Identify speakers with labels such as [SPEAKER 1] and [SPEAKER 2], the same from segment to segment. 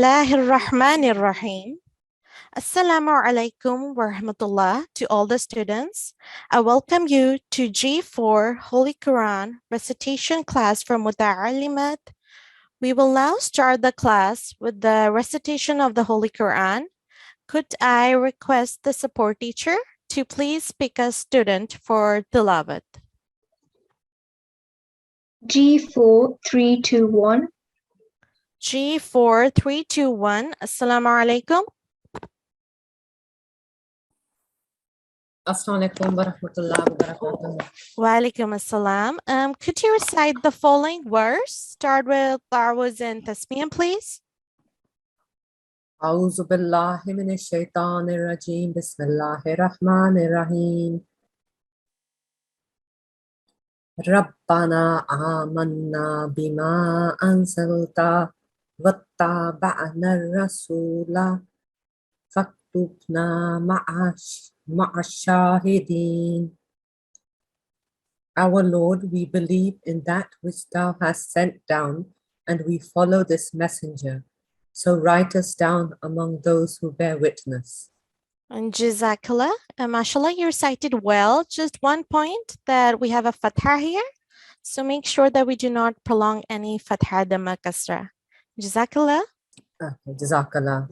[SPEAKER 1] Bismillahirrahmanirrahim. Assalamu alaikum wa rahmatullah to all the students. I welcome you to G4 Holy Qur'an Recitation Class for Muta'allimat. We will now start the class with the recitation of the Holy Qur'an. Could I request the support teacher to please pick a student for tilawat?
[SPEAKER 2] G4 321.
[SPEAKER 1] G4 321. Assalamu alaikum.
[SPEAKER 3] Asmaul wa rahmatullahi wa barakatuh.
[SPEAKER 1] Wa alaikum assalam. Could you recite the following verse? Start with Ta'awuz and Tasmiyah, please.
[SPEAKER 3] A'udhu billahi minash shaitanir rajim. Bismillahir rahmanir rahim. Rabbana amanna bima anzalta wattaba'na rasula faktubna ma'ash-shahidin. Our Lord, we believe in that which thou hast sent down, and we follow this messenger. So write us down among those who bear witness.
[SPEAKER 1] And Jazakallah. Mashallah, you recited well. Just one point that we have a fathah here. So make sure that we do not prolong any fathah dhamma kasra. Jazakallah.
[SPEAKER 3] Jazakallah.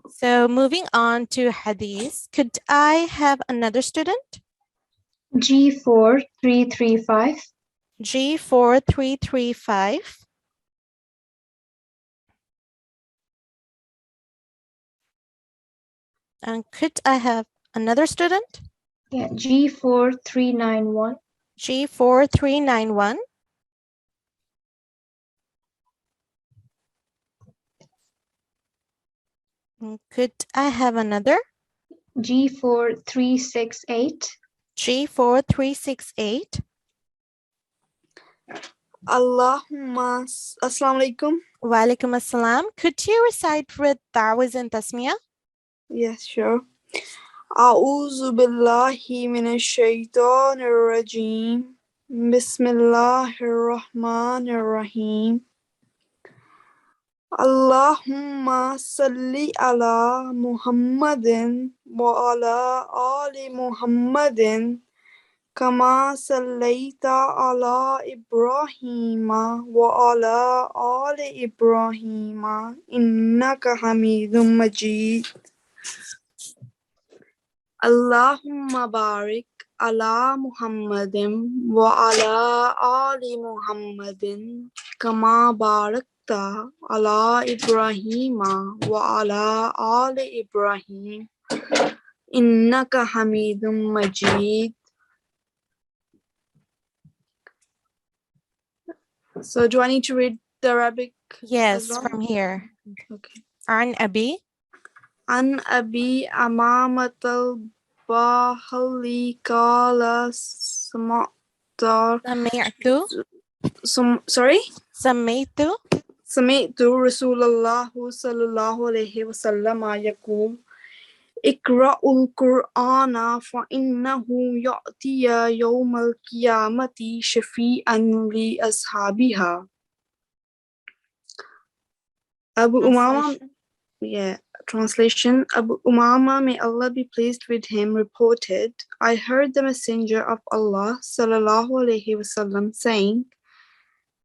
[SPEAKER 1] So moving on to hadith. Could I have another student?
[SPEAKER 2] G4 335.
[SPEAKER 1] G4 335. And could I have another student?
[SPEAKER 2] Yeah, G4 391.
[SPEAKER 1] G4 391. And could I have another?
[SPEAKER 2] G4 368.
[SPEAKER 1] G4 368.
[SPEAKER 4] Allahumma Assalamu alaikum.
[SPEAKER 1] Wa alaikum assalam. Could you recite with Ta'awuz and Tasmiyah?
[SPEAKER 4] Yes, sure. A'udhu billahi minash shaitanir rajim. Bismillahir rahmanir rahim. Allahumma salli ala Muhammadin wa ala ali Muhammadin kama sallaita ala Ibrahima wa ala ali Ibrahima innaka hamidum majid. Allahumma barik ala Muhammadin wa ala ali Muhammadin kama barakta ala Ibrahima wa ala ali Ibrahim innaka hamidum majid. So do I need to read the Arabic?
[SPEAKER 1] Yes,
[SPEAKER 4] as well?
[SPEAKER 1] from here.
[SPEAKER 4] Okay.
[SPEAKER 1] An Abi.
[SPEAKER 4] An Abi Amamatal Bahali Kala Samatar. Sorry?
[SPEAKER 1] Samaitu.
[SPEAKER 4] Sami'tu Rasulullah sallallahu alayhi wa sallam yaqul Iqra'ul Qur'ana fa innahu ya'tiya yawmal qiyamati shafi'an li ashabiha. Abu Umama, translation. Abu Umama, may Allah be pleased with him, reported, I heard the Messenger of Allah sallallahu alaihi wasallam saying,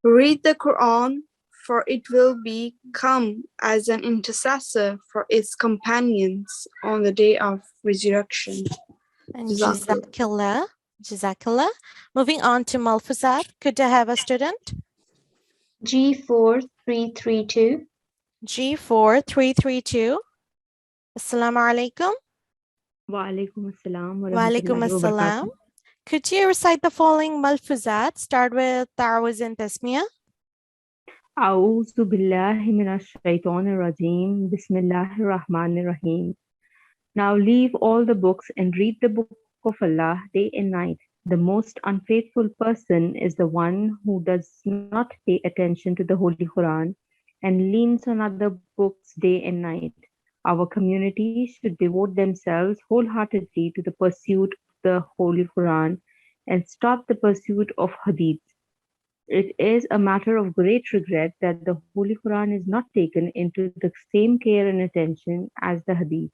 [SPEAKER 4] read the Quran, for it will become as an intercessor for its companions on the day of resurrection.
[SPEAKER 1] And Jazakallah. Jazakallah. Moving on to Malfuzat. Could I have a student?
[SPEAKER 2] G4 332.
[SPEAKER 1] G4 332. Assalamu alaikum.
[SPEAKER 5] Wa alaikum assalam wa
[SPEAKER 1] Wa alaikum
[SPEAKER 5] rahmatullahi wa
[SPEAKER 1] assalam.
[SPEAKER 5] barakatuh.
[SPEAKER 1] Could you recite the following Malfuzat? Start with Ta'awuz and Tasmiyah.
[SPEAKER 5] A'udhu billahi minash shaitanir rajim. Bismillahir rahmanir rahim. Now leave all the books and read the book of Allah day and night. The most unfaithful person is the one who does not pay attention to the Holy Qur'an and leans on other books day and night. Our community should devote themselves wholeheartedly to the pursuit of the Holy Qur'an and stop the pursuit of hadith. It is a matter of great regret that the Holy Quran is not taken into the same care and attention as the Hadith.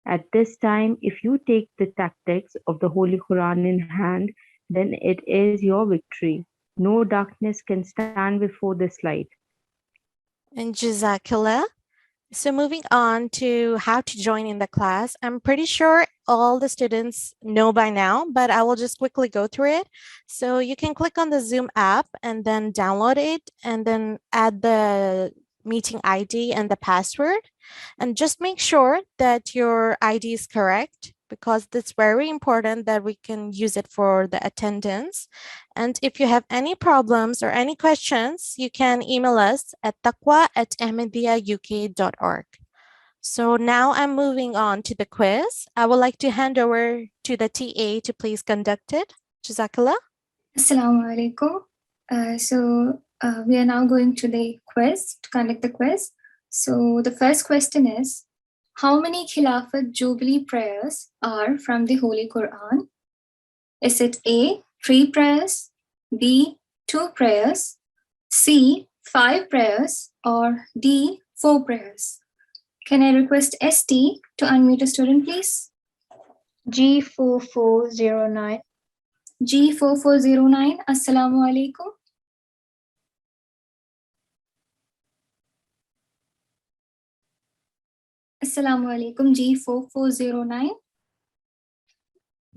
[SPEAKER 5] At this time, if you take the tactics of the Holy Quran in hand, then it is your victory. No darkness can stand before this light.
[SPEAKER 1] And Jazakallah. So moving on to how to join in the class, I'm pretty sure all the students know by now, but I will just quickly go through it. So you can click on the Zoom app and then download it and then add the meeting ID and the password. And just make sure that your ID is correct because it's very important that we can use it for the attendance. And if you have any problems or any questions, you can email us at taqwa@ahmadiyyauk.org. So now I'm moving on to the quiz. I would like to hand over to the TA to please conduct it. Jazakallah.
[SPEAKER 2] Assalamu alaikum. We are now going to the quiz, to conduct the quiz. So the first question is, how many Khilafat Jubilee prayers are from the Holy Qur'an? Is it A, 3 prayers, B, 2 prayers, C, 5 prayers, or D, 4 prayers? Can I request ST to unmute a student, please?
[SPEAKER 6] G4409.
[SPEAKER 2] G4409, Assalamu alaikum. Assalamu alaikum, G4409.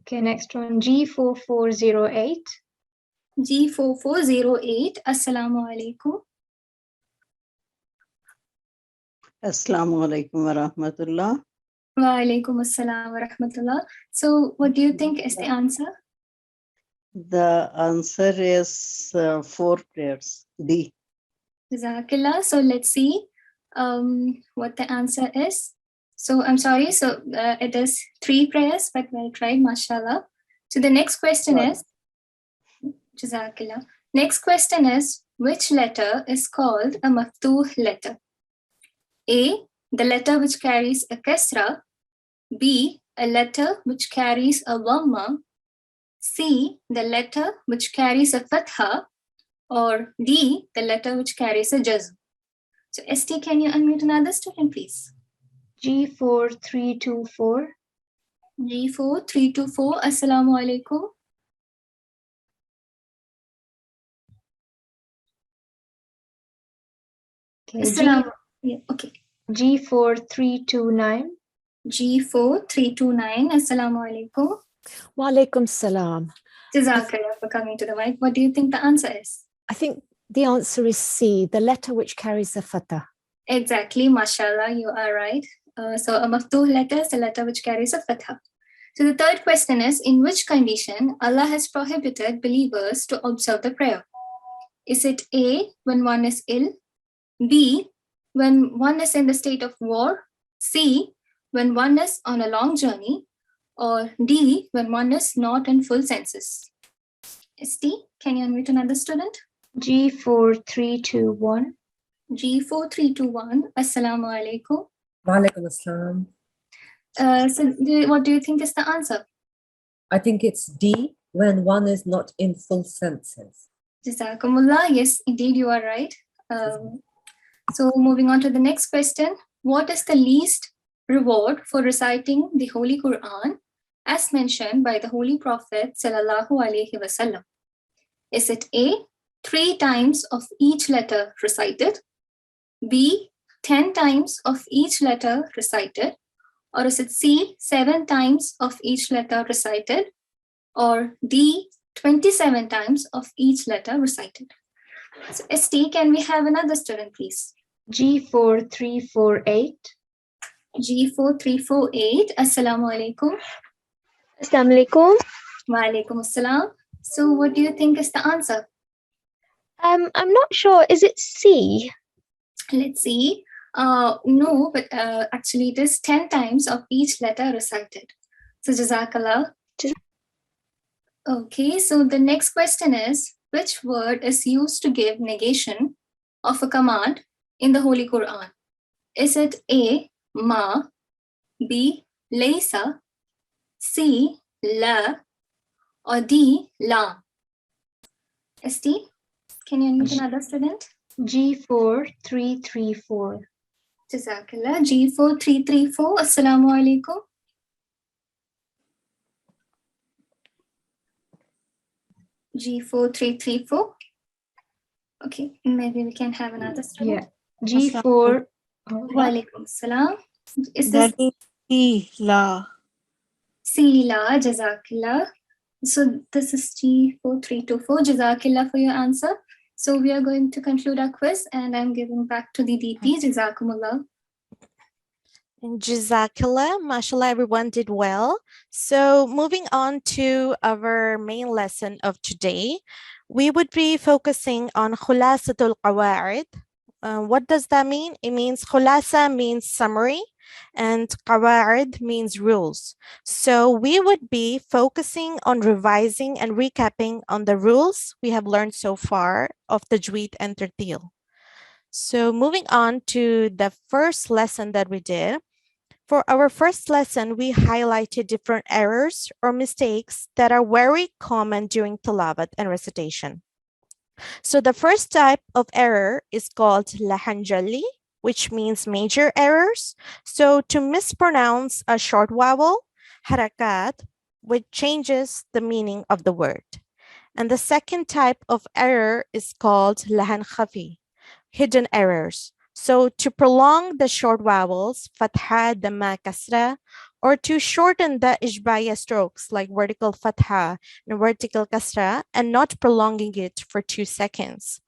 [SPEAKER 6] Okay, next one, G4408.
[SPEAKER 2] G4408, Assalamu alaikum.
[SPEAKER 7] Assalamu alaikum wa rahmatullah.
[SPEAKER 2] Wa alaikum assalam wa rahmatullah. So what do you think is the answer?
[SPEAKER 7] The answer is 4 prayers. D.
[SPEAKER 2] Jazakallah. So let's see what the answer is. So I'm sorry. So it is 3 prayers, but well tried, mashallah. So the next question is, Jazakallah. Next question is, which letter is called a Maftuh letter? A, the letter which carries a kasra. B, a letter which carries a dhamma. C, the letter which carries a fatha. Or D, the letter which carries a jazm. So ST, can you unmute another student, please?
[SPEAKER 6] G4324.
[SPEAKER 2] G4324, Assalamu alaikum.
[SPEAKER 6] Okay,
[SPEAKER 2] Yeah, okay.
[SPEAKER 6] G4329.
[SPEAKER 2] G4329, Assalamu alaikum.
[SPEAKER 8] Wa alaikum salam.
[SPEAKER 2] Jazakallah for coming to the mic. What do you think the answer is?
[SPEAKER 8] I think the answer is C, the letter which carries the fatha.
[SPEAKER 2] Exactly, mashallah, you are right. So a maftuh letter is a letter which carries a fatha. So the third question is, in which condition Allah has prohibited believers to observe the prayer? Is it A, when one is ill? B, when one is in the state of war? C, when one is on a long journey? Or D, when one is not in full senses? ST, can you unmute another student?
[SPEAKER 6] G4321.
[SPEAKER 2] G4321, Assalamu alaikum.
[SPEAKER 3] Wa alaikum assalam.
[SPEAKER 2] What do you think is the answer?
[SPEAKER 3] I think it's D, when one is not in full senses.
[SPEAKER 2] Jazakumullah. Yes, indeed, you are right. So moving on to the next question. What is the least reward for reciting the Holy Qur'an as mentioned by the Holy Prophet sallallahu alaihi wasallam? Is it A, 3 times of each letter recited? B, 10 times of each letter recited? Or is it C, 7 times of each letter recited? Or D, 27 times of each letter recited? So ST, can we have another student, please?
[SPEAKER 6] G4348.
[SPEAKER 2] G4348, Assalamu alaikum.
[SPEAKER 6] Assalamu alaikum.
[SPEAKER 2] Wa alaikum assalam. So what do you think is the answer?
[SPEAKER 6] I'm not sure. Is it C?
[SPEAKER 2] Let's see. No, but actually it is 10 times of each letter recited. So Jazakallah. Okay, so the next question is, which word is used to give negation of a command in the Holy Qur'an? Is it A, ma, B, laysa, C, la, or D, la? ST? Can you unmute another student?
[SPEAKER 6] G4334.
[SPEAKER 2] Jazakallah. G4334. Assalamu alaikum. G4334. Okay, maybe we can have another student.
[SPEAKER 6] Yeah. G4.
[SPEAKER 2] Wa alaikum salam. Is
[SPEAKER 4] That
[SPEAKER 2] this
[SPEAKER 4] is la.
[SPEAKER 2] Sila? Jazakallah. So this is G4324. Jazakallah for your answer. So we are going to conclude our quiz and I'm giving back to the DP. Jazakumullah.
[SPEAKER 1] Jazakallah, mashallah, everyone did well. So moving on to our main lesson of today, we would be focusing on khulasatul qawaid. What does that mean? It means khulasa means summary and qawaid means rules. So we would be focusing on revising and recapping on the rules we have learned so far of tajweed and tartil. So moving on to the first lesson that we did. For our first lesson, we highlighted different errors or mistakes that are very common during tilawat and recitation. So the first type of error is called lahan jalli, which means major errors. So to mispronounce a short vowel, harakat, which changes the meaning of the word. And the second type of error is called lahan khafi, hidden errors. So to prolong the short vowels, fatha, dhamma, kasra, or to shorten the ijbaya strokes like vertical fatha and vertical kasra and not prolonging it for 2 seconds.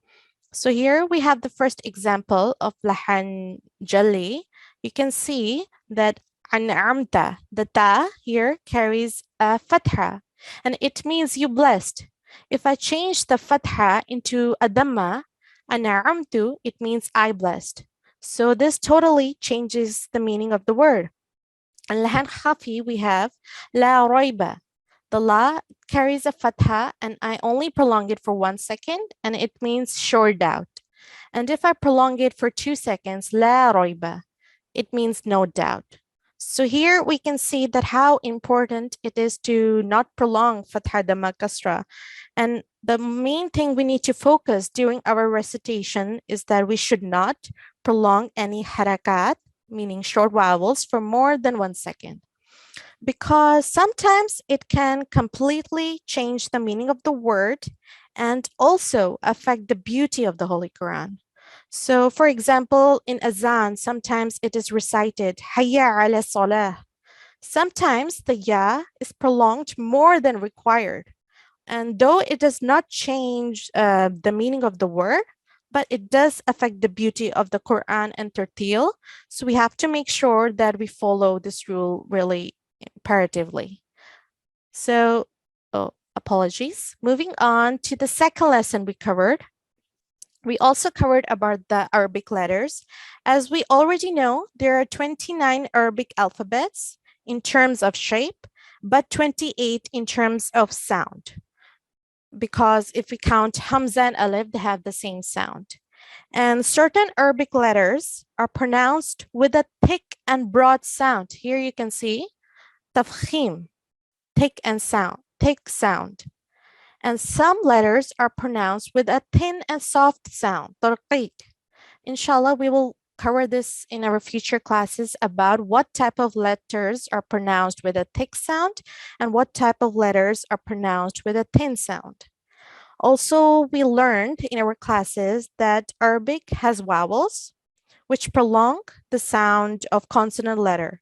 [SPEAKER 1] So here we have the first example of lahan jalli. You can see that an'amta, the ta here carries a fatha and it means you blessed. If I change the fatha into a dhamma, an'amtu, it means I blessed. So this totally changes the meaning of the word. And lahan khafi, we have la roiba. The la carries a fatha and I only prolong it for 1 second and it means sure doubt. And if I prolong it for 2 seconds, la roiba, it means no doubt. So here we can see that how important it is to not prolong fatha, dhamma, kasra. And the main thing we need to focus during our recitation is that we should not prolong any harakat, meaning short vowels, for more than 1 second. Because sometimes it can completely change the meaning of the word and also affect the beauty of the Holy Quran. So for example, in azan, sometimes it is recited, Hayya ala salah. Sometimes the ya is prolonged more than required. And though it does not change the meaning of the word, but it does affect the beauty of the Quran and tartil. So we have to make sure that we follow this rule really imperatively. So, apologies. Moving on to the second lesson we covered. We also covered about the Arabic letters. As we already know, there are 29 Arabic alphabets in terms of shape, but 28 in terms of sound. Because if we count Hamza and Alif, they have the same sound. And certain Arabic letters are pronounced with a thick and broad sound. Here you can see tafkhim, thick sound. And some letters are pronounced with a thin and soft sound, tarqiq. Inshallah, we will cover this in our future classes about what type of letters are pronounced with a thick sound and what type of letters are pronounced with a thin sound. Also, we learned in our classes that Arabic has vowels, which prolong the sound of consonant letter.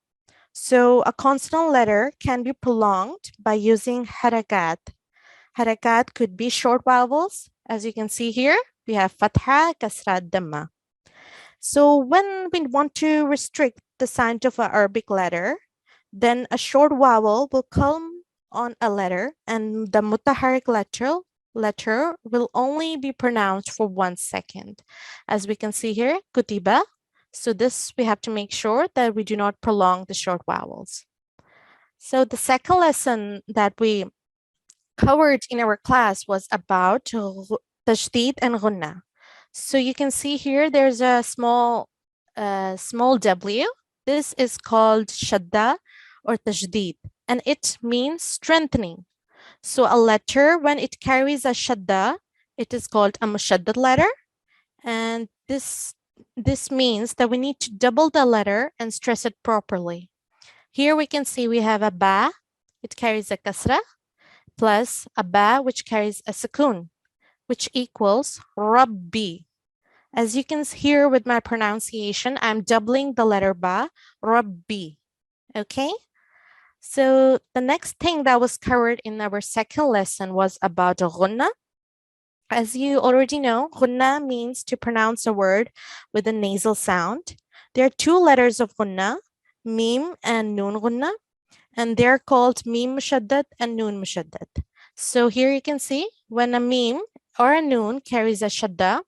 [SPEAKER 1] So a consonant letter can be prolonged by using harakat. Harakat could be short vowels. As you can see here, we have fatha, kasra, dhamma. So when we want to restrict the sound of an Arabic letter, then a short vowel will come on a letter and the mutaharrik letter will only be pronounced for 1 second. As we can see here, kutiba. So this we have to make sure that we do not prolong the short vowels. So the second lesson that we covered in our class was about Tashdīd and Gunnah. So you can see here there's a small w. This is called shadda or Tashdīd, and it means strengthening. So a letter, when it carries a shadda, It is called a mushaddad letter, and this means that we need to double the letter and stress it properly. Here we can see we have a ba, it carries a kasra, plus a ba which carries a sukoon, which equals Rabbi. As you can hear with my pronunciation, I'm doubling the letter ba, Rabbi. Okay? So the next thing that was covered in our second lesson was about Gunnah. As you already know, Gunnah means to pronounce a word with a nasal sound. There are two letters of Gunnah, Mim and Noon Gunnah, and they're called Mim Mushaddad and Noon Mushaddad. So here you can see when a Mim or a Noon carries a Shadda,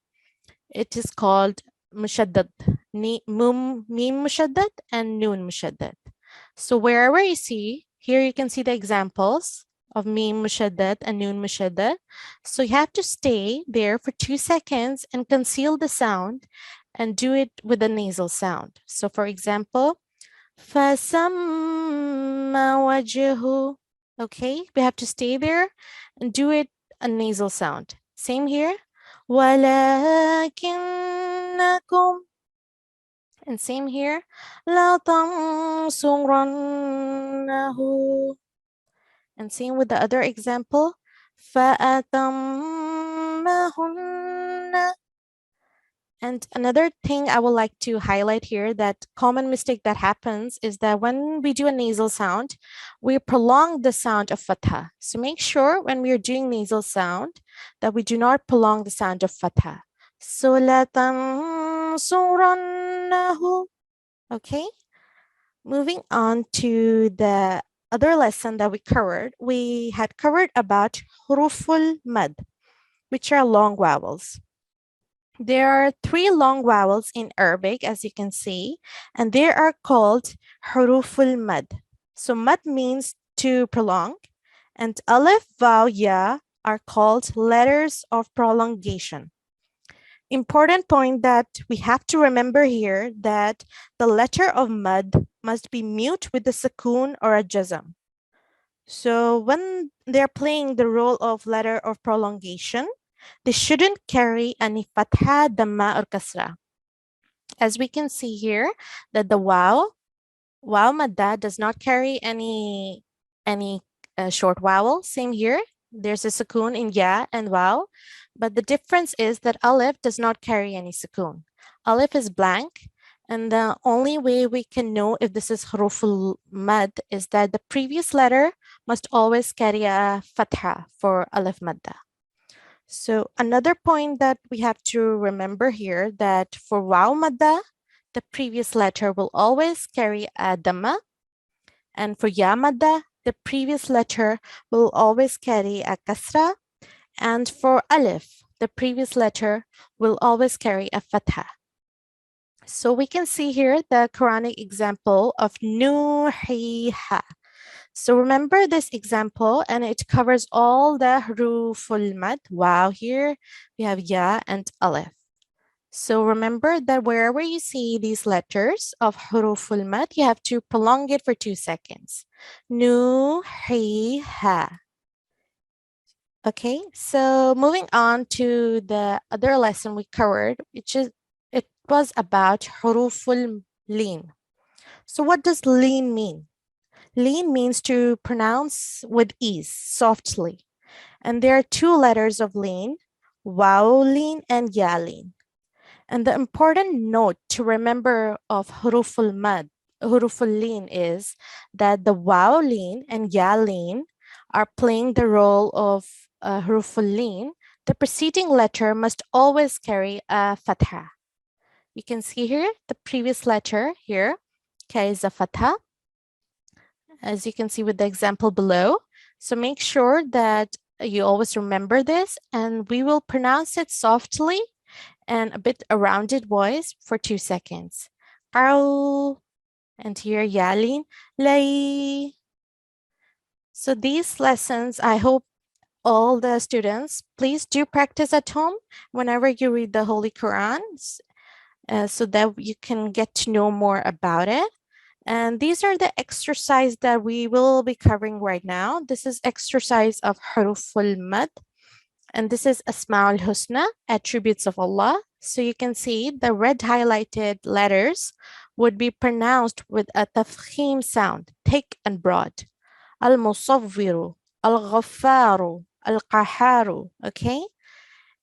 [SPEAKER 1] it is called Mushaddad, Mim Mushaddad and Noon Mushaddad. So wherever you see, here you can see the examples of Mim Mushaddad and Noon Mushaddad. So you have to stay there for 2 seconds and conceal the sound and do it with a nasal sound. So for example, فَسَمَّ وَجْهُ. Okay, we have to stay there and do it a nasal sound. Same here. وَلَكِنَّكُمْ. And same here. لَا تَنْصُرَنَّهُ. And same with the other example. فَأَتَمَّهُنَّ. And another thing I would like to highlight here, that common mistake that happens is that when we do a nasal sound, we prolong the sound of fatha. So make sure when we are doing nasal sound that we do not prolong the sound of fatha. So لَا تَنْصُرَنَّهُ. Okay. Moving on to the other lesson that we had covered about huruful mad, which are long vowels. There are 3 long vowels in Arabic, as you can see, and they are called huruful mad. So mad means to prolong, and alif, vav, ya are called letters of prolongation. Important point that we have to remember here, that the letter of mad must be mute with a sukoon or a jazm. So when they're playing the role of letter of prolongation, they shouldn't carry any fatha, dhamma, or kasra. As we can see here, that the wow madda does not carry any short vowel. Same here. There's a sukoon in ya and wow, but the difference is that alif does not carry any sukoon. Alif is blank, and the only way we can know if this is huruful mad is that the previous letter must always carry a fatha for alif madda. So another point that we have to remember here, that for waw madda, the previous letter will always carry a dhamma, and for ya madda, the previous letter will always carry a kasra, and for alif, the previous letter will always carry a fatha. So we can see here the Quranic example of nuhiha. So remember this example, and it covers all the huruful mad. Wow, here we have ya and alif. So remember that wherever you see these letters of huruful mad, you have to prolong it for 2 seconds. Nuhiha. Okay, so moving on to the other lesson we covered, it was about huruful lin. So what does lin mean? Lin means to pronounce with ease, softly. And there are 2 letters of lin, waw lin and ya lin. And the important note to remember of huruful lin is that the waw lin and ya lin are playing the role of huruful lin. The preceding letter must always carry a fatha. You can see here the previous letter here carries a fatha, as you can see with the example below. So make sure that you always remember this, and we will pronounce it softly and a bit a rounded voice for 2 seconds. Ow. And here yalin, lay. So these lessons, I hope all the students, please do practice at home whenever you read the Holy Quran, so that you can get to know more about it. And these are the exercise that we will be covering right now. This is exercise of huruful mad. And this is Asmaul Husna, attributes of Allah. So you can see the red highlighted letters would be pronounced with a tafkhim sound, thick and broad. Al-Musawwiru, Al-Ghaffaru, Al-Qaharu, okay?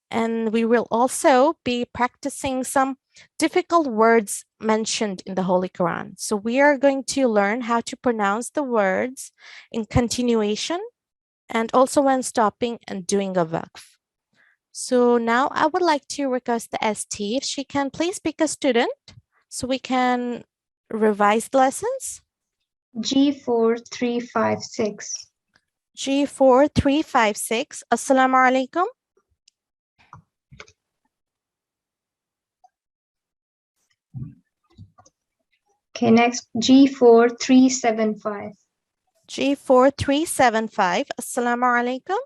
[SPEAKER 1] And we will also be practicing some difficult words mentioned in the Holy Quran. So we are going to learn how to pronounce the words in continuation and also when stopping and doing a waqf. So now I would like to request the ST if she can please pick a student so we can revise the lessons.
[SPEAKER 6] G4356.
[SPEAKER 1] G4356. Assalamu alaikum.
[SPEAKER 6] Okay, next G4375.
[SPEAKER 1] G4375. Assalamu alaikum.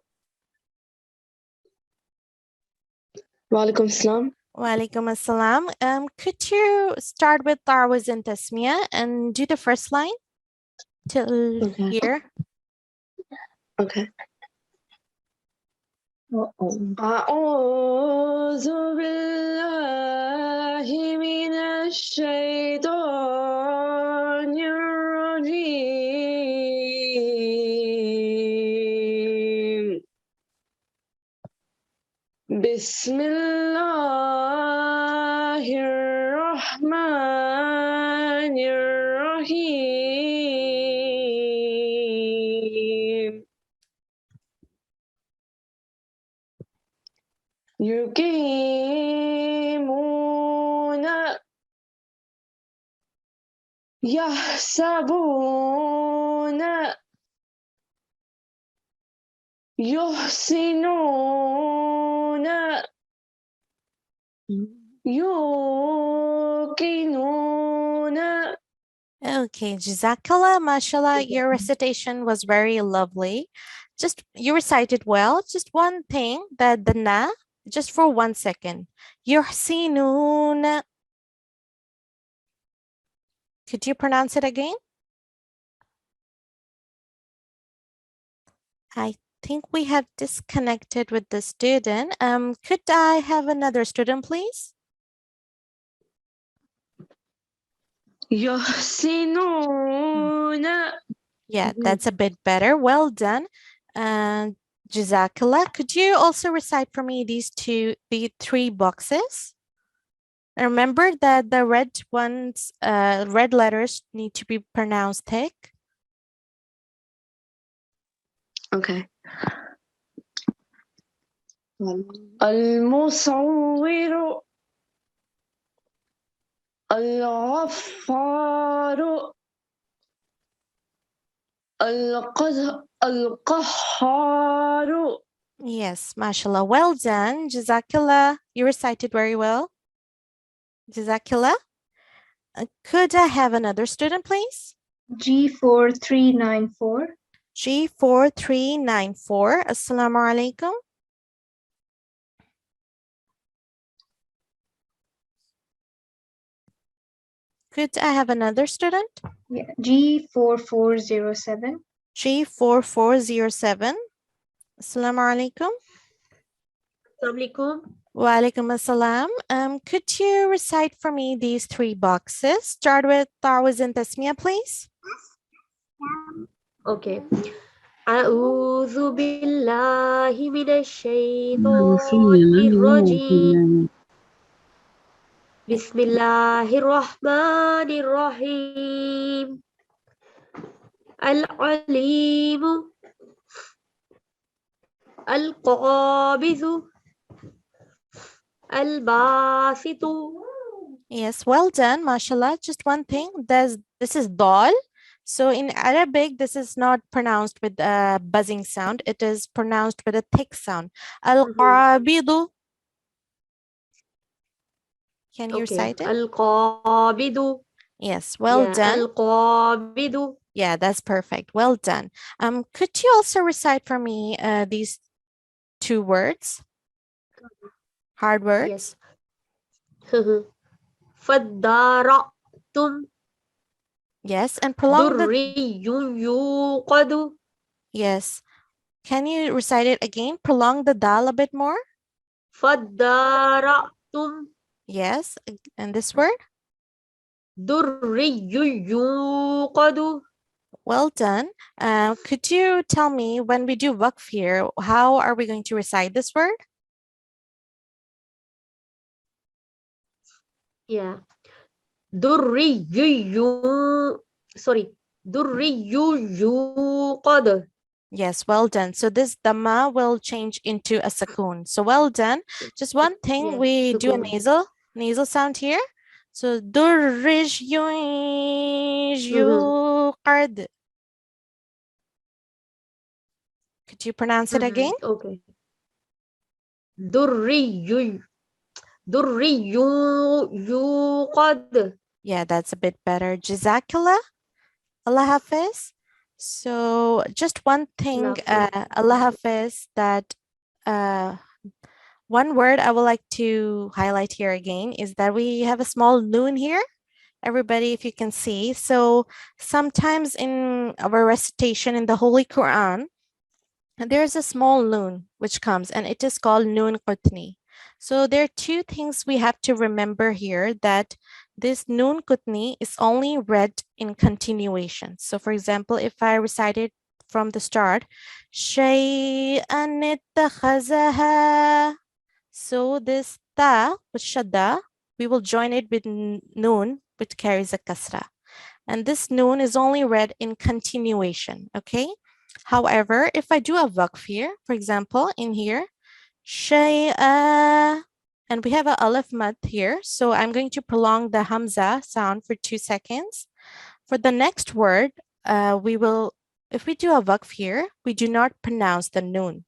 [SPEAKER 9] Walaikum salam.
[SPEAKER 1] Wa alaikum assalam. Could you start with Tarwaz and Tasmiyah and do the first line till
[SPEAKER 9] Okay.
[SPEAKER 1] here?
[SPEAKER 9] Okay.
[SPEAKER 6] Uh-oh.
[SPEAKER 9] أعوذ بالله من الشيطان الرجيم بسم الله الرحمن الرحيم يقيمون يحسبون يحسنون يوقنون.
[SPEAKER 1] Okay, Jazakallah, mashallah, your recitation was very lovely. Just, you recited well. Just one thing, the na, just for 1 second. Yuhsinun. Could you pronounce it again? I think we have disconnected with the student. Could I have another student, please?
[SPEAKER 9] يحسنون.
[SPEAKER 1] Yeah, that's a bit better. Well done. And Jazakallah, could you also recite for me the 3 boxes? And remember that the red ones, red letters need to be pronounced thick.
[SPEAKER 9] Okay. المصور الغفار القهار.
[SPEAKER 1] Yes, mashallah. Well done. Jazakallah. You recited very well. Jazakallah. Could I have another student, please?
[SPEAKER 6] G4394.
[SPEAKER 1] G4394. Assalamu alaikum. Could I have another student?
[SPEAKER 6] Yeah, G4407.
[SPEAKER 1] G4407. Assalamu alaikum.
[SPEAKER 10] Assalamualaikum.
[SPEAKER 1] Wa alaikum assalam. Could you recite for me these 3 boxes? Start with Ta'awuz and Tasmiyah, please.
[SPEAKER 10] Okay. أعوذ بالله من الشيطان الرجيم بسم الله الرحمن الرحيم العليم القابض الباسط.
[SPEAKER 1] Yes, well done, mashallah. Just one thing, this is dal. So in Arabic, this is not pronounced with a buzzing sound. It is pronounced with a thick sound. Al-qabidu. Can you recite it?
[SPEAKER 10] القابض.
[SPEAKER 1] Yes, well done.
[SPEAKER 10] القابض.
[SPEAKER 1] Yeah, that's perfect. Well done. Could you also recite for me these 2 words? Hard words.
[SPEAKER 10] Yes. فَدَّارَأْتُمْ.
[SPEAKER 1] Yes, and prolong the...
[SPEAKER 10] ذُرِّيٌّ يُوقَدُ.
[SPEAKER 1] Yes. Can you recite it again? Prolong the dal a bit more.
[SPEAKER 10] فَادَّارَأْتُمْ
[SPEAKER 1] Yes. And this word?
[SPEAKER 10] دُرِّيٌّ يُوقَدُ.
[SPEAKER 1] Well done. Could you tell me when we do waqf here, how are we going to recite this word?
[SPEAKER 10] Yeah. دُرِّيٌّ sorry. دُرِّيٌّ يُوقَدُ.
[SPEAKER 1] Yes, well done. So this dhamma will change into a sakun. So well done. Just one thing,
[SPEAKER 10] Yeah,
[SPEAKER 1] we do a
[SPEAKER 10] sukun.
[SPEAKER 1] nasal sound here. So durrish yuqad. Could you pronounce it again?
[SPEAKER 10] Okay. دُرِّيٌّ يُوقَدُ.
[SPEAKER 1] Yeah, that's a bit better. Jazakallah. Allah Hafiz. So just one thing, Allah Hafiz, that one word I would like to highlight here again is that we have a small noon here. Everybody, if you can see. So sometimes in our recitation in the Holy Quran, there's a small noon which comes and it is called noon qutni. So there are two things we have to remember here, that this noon qutni is only read in continuation. So for example, if I recite it from the start, shay'an ittakhazaha. So this ta with shadda, we will join it with noon, which carries a kasra. And this noon is only read in continuation, okay? However, if I do a waqf here, for example, in here, shay'a, and we have a alif mad here, so I'm going to prolong the hamza sound for 2 seconds. For the next word, we will, if we do a waqf here, we do not pronounce the noon.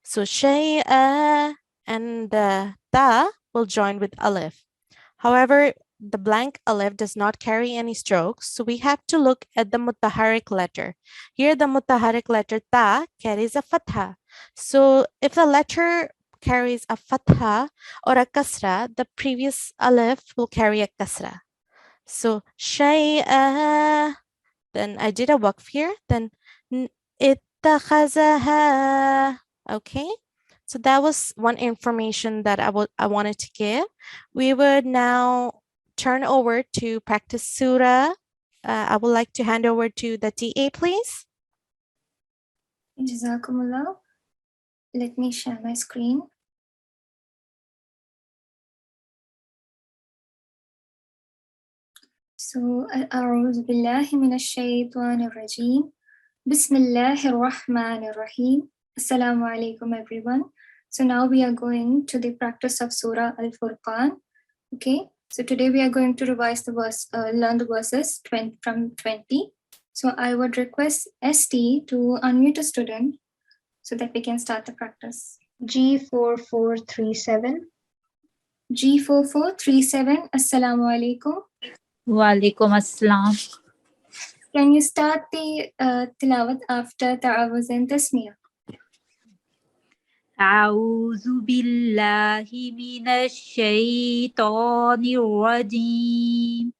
[SPEAKER 1] So shay'a and the ta will join with alif. However, the blank alif does not carry any strokes, so we have to look at the mutaharik letter. Here, the mutaharik letter ta carries a fatha. So if the letter carries a fatha or a kasra, the previous alif will carry a kasra. So shay'a, then I did a waqf here, then ittakhazaha. Okay, so that was one information that I wanted to give. We would now turn over to practice surah. I would like to hand over to the TA, please.
[SPEAKER 2] Jazakumullah. Let me share my screen. So, أعوذ بالله من الشيطان الرجيم. بسم الله الرحمن الرحيم. Assalamu alaikum, everyone. So now we are going to the practice of Surah Al-Furqan. Okay, so today we are going to revise the verse, learn the verses from 20. So I would request ST to unmute a student so that we can start the practice.
[SPEAKER 6] G4437.
[SPEAKER 2] G4437, Assalamu alaikum.
[SPEAKER 11] Walaikum assalam.
[SPEAKER 2] Can you start the tilawat after ta'awuz and tasmiyah?
[SPEAKER 11] أعوذ بالله من الشيطان الرجيم.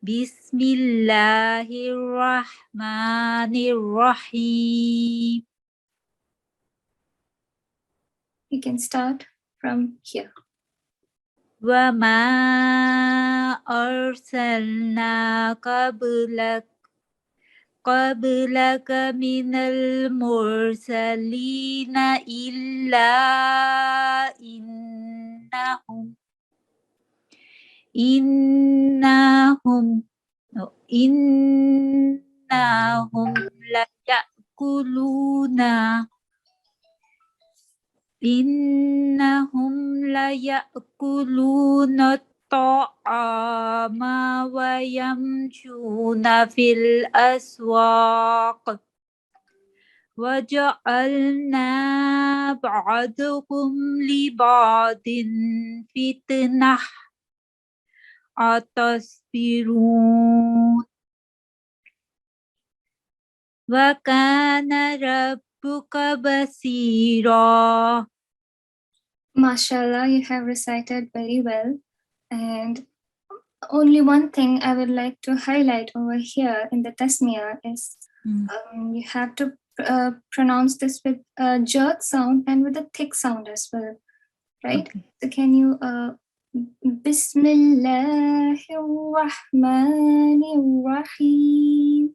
[SPEAKER 11] بسم الله الرحمن الرحيم.
[SPEAKER 2] You can start from here.
[SPEAKER 11] وما أرسلنا قبلك من المرسلين إلا إنهم ليأكلون الطعام ويمشون في الأسواق وجعلنا بعضكم لبعض فتنة أتصبرون وكان ربك بصيرا.
[SPEAKER 2] MashaAllah, you have recited very well. And only one thing I would like to highlight over here in the tasmiyah is you have to pronounce this with a jerk sound and with a thick sound as well, right?
[SPEAKER 11] Okay.
[SPEAKER 2] So can you Bismillahirrahmanirrahim.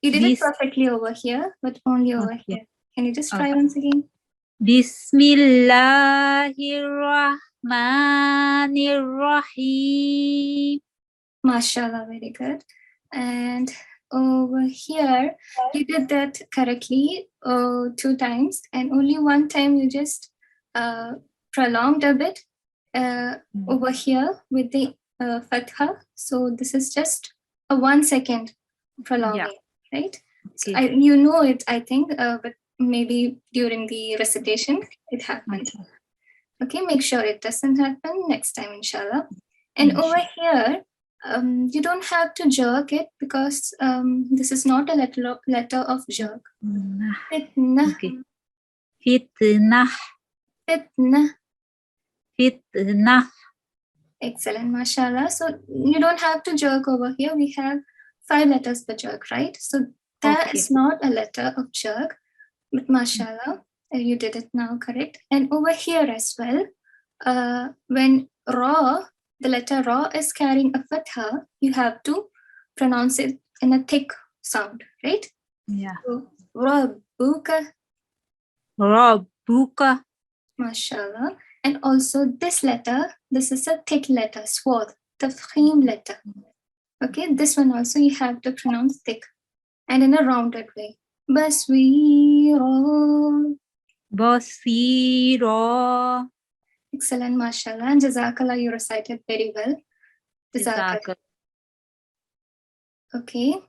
[SPEAKER 2] You did it perfectly over here, but only over here. Can you just try once again?
[SPEAKER 11] Bismillahirrahmanirrahim.
[SPEAKER 2] Mashallah, very good. And over here, you did that correctly 2 times, and only one time you just prolonged a bit over here with the fatha. So this is just a 1 second prolonging, right? So you know it, I think, but maybe during the recitation it happened. Okay, make sure it doesn't happen next time, inshallah. And over here, you don't have to jerk it because this is not a letter of jerk. Fitna.
[SPEAKER 11] Okay. Fitnah.
[SPEAKER 2] Fitna.
[SPEAKER 11] Fitnah.
[SPEAKER 2] Excellent, mashallah. So you don't have to jerk over here. We have 5 letters per jerk, right? So that is not a letter of jerk, but mashallah, you did it now correct. And over here as well, when ra, the letter ra is carrying a fatha, you have to pronounce it in a thick sound, right?
[SPEAKER 11] Yeah.
[SPEAKER 2] So, Rabbuka.
[SPEAKER 11] Rabbuka.
[SPEAKER 2] Mashallah. And also this letter, this is a thick letter, swad, tafkhim letter. Okay, this one also you have to pronounce thick and in a rounded way. Basweera.
[SPEAKER 11] Basira.
[SPEAKER 2] Excellent, mashallah. And Jazakallah, you recited very well. Jazakallah. Okay.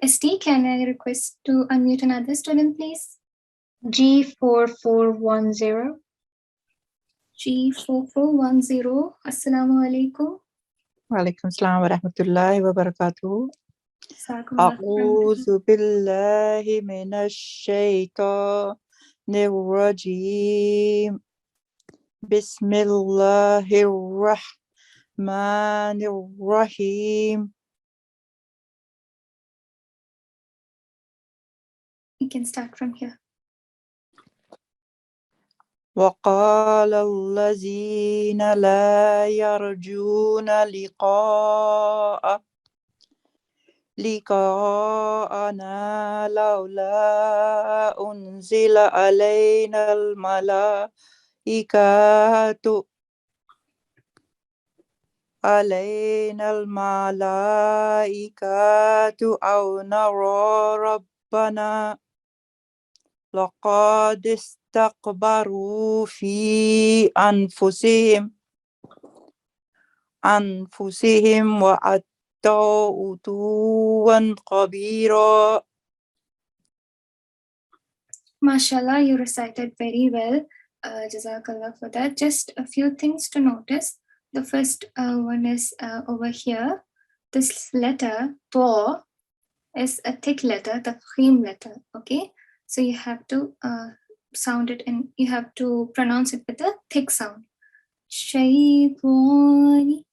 [SPEAKER 2] ST, can I request to unmute another student, please?
[SPEAKER 6] G4410.
[SPEAKER 2] G4410. Assalamu alaikum.
[SPEAKER 12] Walaikum salam wa rahmatullahi wa barakatuh. A'udhu billahi minash shaitanir rajim. Bismillahir rahmanir rahim.
[SPEAKER 2] You can start from here.
[SPEAKER 12] وقال الذين لا يرجون لقاءنا لولا أنزل علينا الملائكة أو نرى ربنا لقد استكبروا في أنفسهم وأتوا عتوا كبيرا.
[SPEAKER 2] Mashallah, you recited very well. Jazakallah for that. Just a few things to notice. The first one is over here. This letter, to, is a thick letter, the tafkhim letter. Okay, so you have to sound it and you have to pronounce it with a thick sound. Shaytani.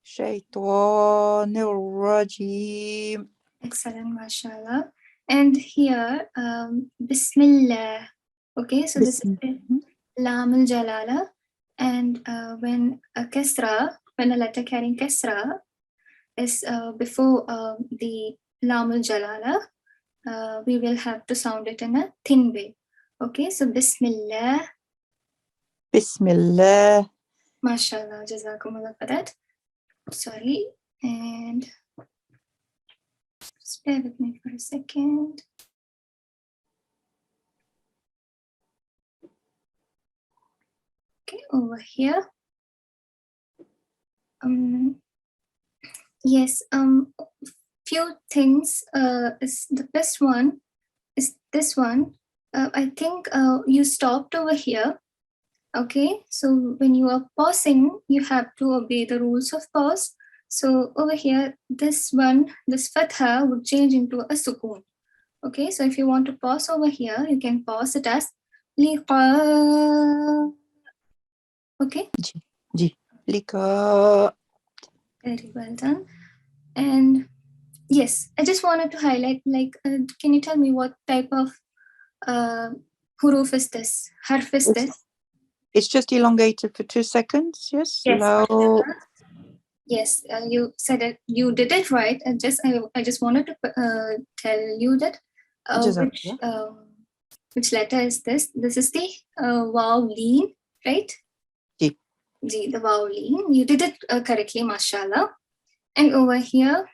[SPEAKER 12] Shaitanir rajim.
[SPEAKER 2] Excellent, mashallah. And here, Bismillah. Okay, so this is Lam al-Jalala. And when a letter carrying kasra is before the Lam al-Jalala, we will have to sound it in a thin way. Okay, so Bismillah.
[SPEAKER 12] Bismillah.
[SPEAKER 2] Mashallah, Jazakumullah for that. Sorry, and just bear with me for a second. Okay, over here. Yes, few things. Is the best one is this one. I think you stopped over here. Okay, so when you are pausing, you have to obey the rules of pause. So over here, this one, this fatha would change into a sukoon. Okay, so if you want to pause over here, you can pause it as liqa. Okay?
[SPEAKER 12] Liqa.
[SPEAKER 2] Very well done. And Yes, I just wanted to highlight, like, can you tell me what type of huruf is this? Harf is this?
[SPEAKER 12] It's just elongated for 2 seconds. Yes.
[SPEAKER 2] Yes.
[SPEAKER 12] Slow.
[SPEAKER 2] Yes, you said it. You did it right. I just wanted to tell you that which letter is this? This is the waw leen, right?
[SPEAKER 12] Ji.
[SPEAKER 2] Ji, the waw leen. You did it correctly, mashallah. And over here,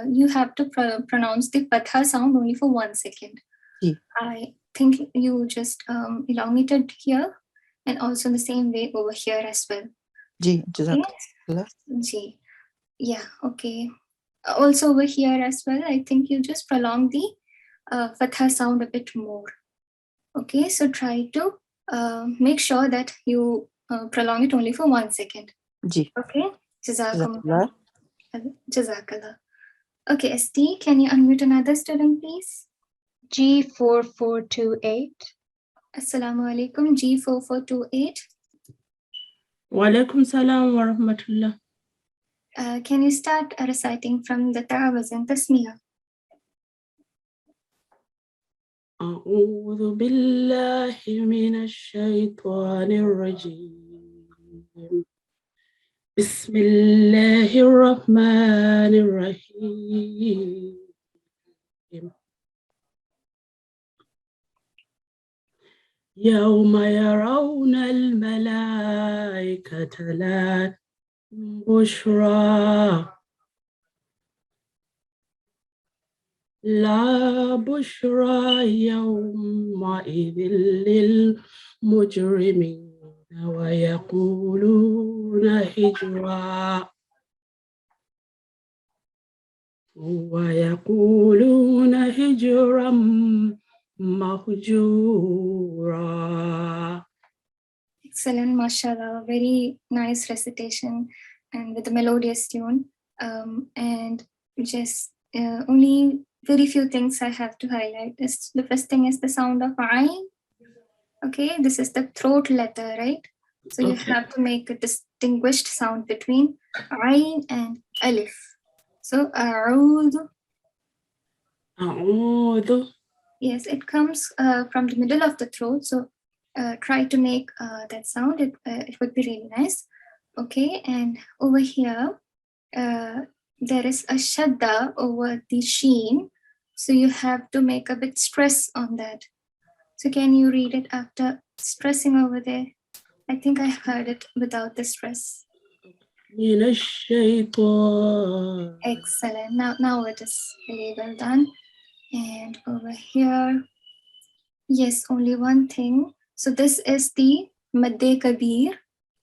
[SPEAKER 2] you have to pronounce the fatha sound only for 1 second.
[SPEAKER 12] Ji.
[SPEAKER 2] I think you just elongated here, and also the same way over here as well.
[SPEAKER 12] Ji, jazakallah.
[SPEAKER 2] Ji. Yeah, okay. Also over here as well, I think you just prolong the fatha sound a bit more. Okay, so try to make sure that you prolong it only for 1 second.
[SPEAKER 12] Ji.
[SPEAKER 2] Okay, Jazakumullah. Jazakallah. Okay, ST, can you unmute another student, please?
[SPEAKER 6] G4428.
[SPEAKER 2] Assalamu alaikum, G4428.
[SPEAKER 13] Wa alaikum salam wa rahmatullah.
[SPEAKER 2] Can you start reciting from the Ta'awuz and Tasmiyah?
[SPEAKER 13] أعوذ بالله من الشيطان الرجيم بسم الله الرحمن الرحيم يوم يرون الملائكة لا بشرى لا بشرى يومئذ للمجرمين ويقولون هجرا مهجورا.
[SPEAKER 2] Excellent, mashallah. Very nice recitation and with a melodious tune. And just only very few things I have to highlight. The first thing is the sound of ayn. Okay, this is the throat letter, right? So you have to make a distinguished sound between ayn and alif. So a'udhu.
[SPEAKER 13] A'udhu.
[SPEAKER 2] Yes, it comes from the middle of the throat. So try to make that sound. It would be really nice. Okay, and over here, there is a shadda over the sheen. So you have to make a bit stress on that. So can you read it after stressing over there? I think I heard it without the stress. Excellent. Now it is really well done. And over here, yes, only one thing. So this is the Madde Kabir,